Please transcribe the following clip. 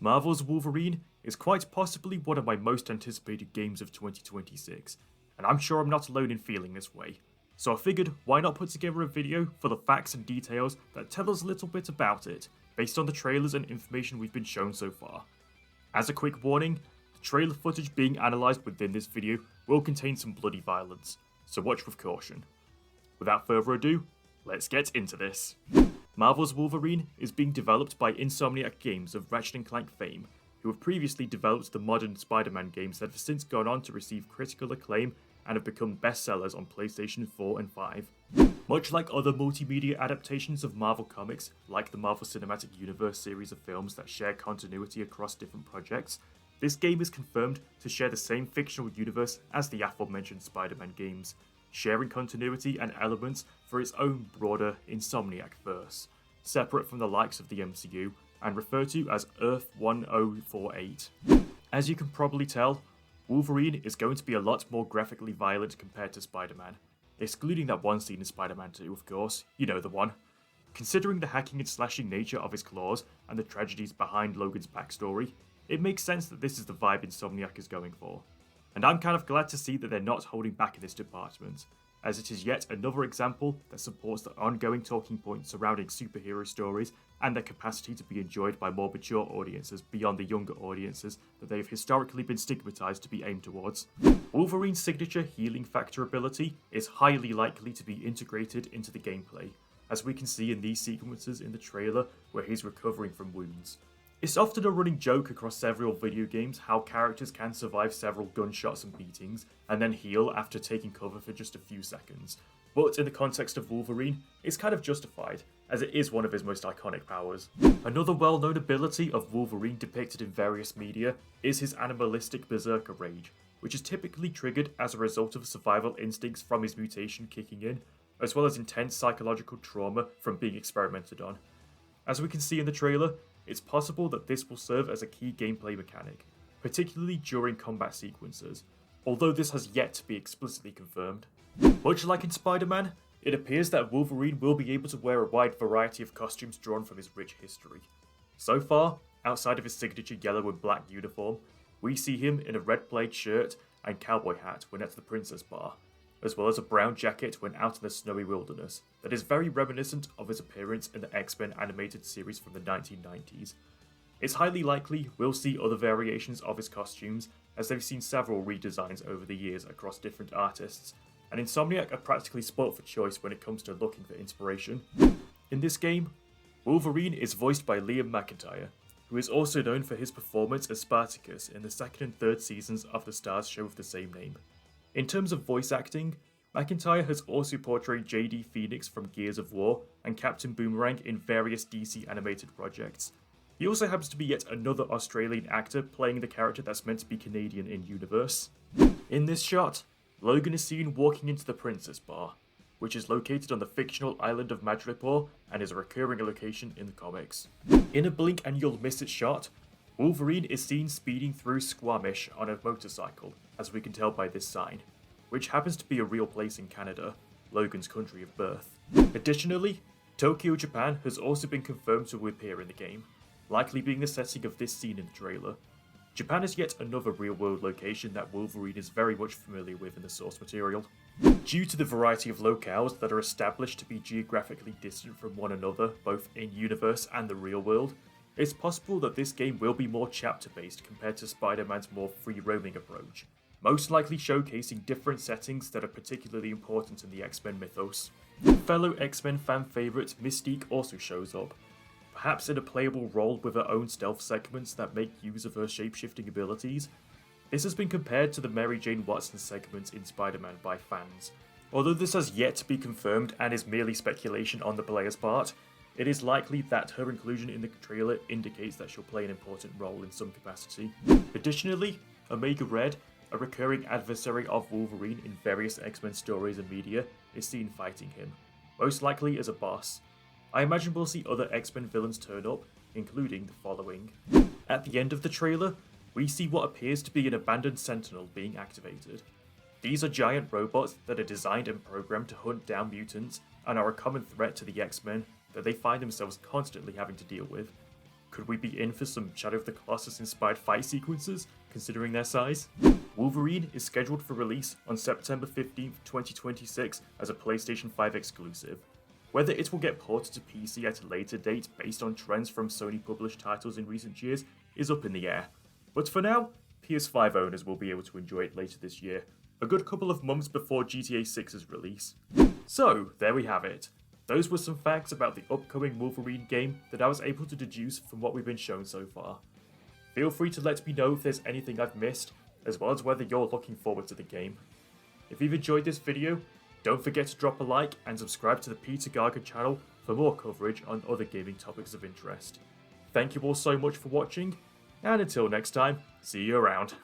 Marvel's Wolverine is quite possibly one of my most anticipated games of 2026, and I'm sure I'm not alone in feeling this way. So I figured, why not put together a video full of facts and details that tell us a little bit about it, based on the trailers and information we've been shown so far. As a quick warning, the trailer footage being analysed within this video will contain some bloody violence, so watch with caution. Without further ado, let's get into this. Marvel's Wolverine is being developed by Insomniac Games of Ratchet & Clank fame, who have previously developed the modern Spider-Man games that have since gone on to receive critical acclaim and have become bestsellers on PlayStation 4 and 5. Much like other multimedia adaptations of Marvel Comics, like the Marvel Cinematic Universe series of films that share continuity across different projects, this game is confirmed to share the same fictional universe as the aforementioned Spider-Man games, sharing continuity and elements for its own broader Insomniac verse, separate from the likes of the MCU and referred to as Earth 1048. As you can probably tell, Wolverine is going to be a lot more graphically violent compared to Spider-Man, excluding that one scene in Spider-Man 2, of course, you know the one. Considering the hacking and slashing nature of his claws and the tragedies behind Logan's backstory, it makes sense that this is the vibe Insomniac is going for. And I'm kind of glad to see that they're not holding back in this department, as it is yet another example that supports the ongoing talking points surrounding superhero stories and their capacity to be enjoyed by more mature audiences beyond the younger audiences that they have historically been stigmatized to be aimed towards. Wolverine's signature healing factor ability is highly likely to be integrated into the gameplay, as we can see in these sequences in the trailer where he's recovering from wounds. It's often a running joke across several video games how characters can survive several gunshots and beatings, and then heal after taking cover for just a few seconds. But in the context of Wolverine, it's kind of justified, as it is one of his most iconic powers. Another well-known ability of Wolverine depicted in various media is his animalistic berserker rage, which is typically triggered as a result of survival instincts from his mutation kicking in, as well as intense psychological trauma from being experimented on. As we can see in the trailer, it's possible that this will serve as a key gameplay mechanic, particularly during combat sequences, although this has yet to be explicitly confirmed. Much like in Spider-Man, it appears that Wolverine will be able to wear a wide variety of costumes drawn from his rich history. So far, outside of his signature yellow and black uniform, we see him in a red plaid shirt and cowboy hat when at the Princess Bar, as well as a brown jacket when out in the snowy wilderness that is very reminiscent of his appearance in the X-Men animated series from the 1990s. It's highly likely we'll see other variations of his costumes, as they've seen several redesigns over the years across different artists, and Insomniac are practically spoilt for choice when it comes to looking for inspiration. In this game, Wolverine is voiced by Liam McIntyre, who is also known for his performance as Spartacus in the second and third seasons of the Starz show of the same name. In terms of voice acting, McIntyre has also portrayed JD Phoenix from Gears of War and Captain Boomerang in various DC animated projects. He also happens to be yet another Australian actor playing the character that's meant to be Canadian in universe. In this shot, Logan is seen walking into the Princess Bar, which is located on the fictional island of Madripoor and is a recurring location in the comics. In a blink and you'll miss it shot, Wolverine is seen speeding through Squamish on a motorcycle, as we can tell by this sign, which happens to be a real place in Canada, Logan's country of birth. Additionally, Tokyo, Japan has also been confirmed to appear in the game, likely being the setting of this scene in the trailer. Japan is yet another real-world location that Wolverine is very much familiar with in the source material. Due to the variety of locales that are established to be geographically distant from one another, both in universe and the real world, it's possible that this game will be more chapter-based compared to Spider-Man's more free-roaming approach, most likely showcasing different settings that are particularly important in the X-Men mythos. Fellow X-Men fan favourite Mystique also shows up, perhaps in a playable role with her own stealth segments that make use of her shape-shifting abilities. This has been compared to the Mary Jane Watson segments in Spider-Man by fans. Although this has yet to be confirmed and is merely speculation on the player's part, it is likely that her inclusion in the trailer indicates that she'll play an important role in some capacity. Additionally, Omega Red, a recurring adversary of Wolverine in various X-Men stories and media, is seen fighting him, most likely as a boss. I imagine we'll see other X-Men villains turn up, including the following. At the end of the trailer, we see what appears to be an abandoned Sentinel being activated. These are giant robots that are designed and programmed to hunt down mutants and are a common threat to the X-Men that they find themselves constantly having to deal with. Could we be in for some Shadow of the Colossus inspired fight sequences, considering their size? Wolverine is scheduled for release on September 15th, 2026 as a PlayStation 5 exclusive. Whether it will get ported to PC at a later date based on trends from Sony published titles in recent years is up in the air. But for now, PS5 owners will be able to enjoy it later this year, a good couple of months before GTA 6's release. So, there we have it. Those were some facts about the upcoming Wolverine game that I was able to deduce from what we've been shown so far. Feel free to let me know if there's anything I've missed, as well as whether you're looking forward to the game. If you've enjoyed this video, don't forget to drop a like and subscribe to the Peter Gargan channel for more coverage on other gaming topics of interest. Thank you all so much for watching, and until next time, see you around.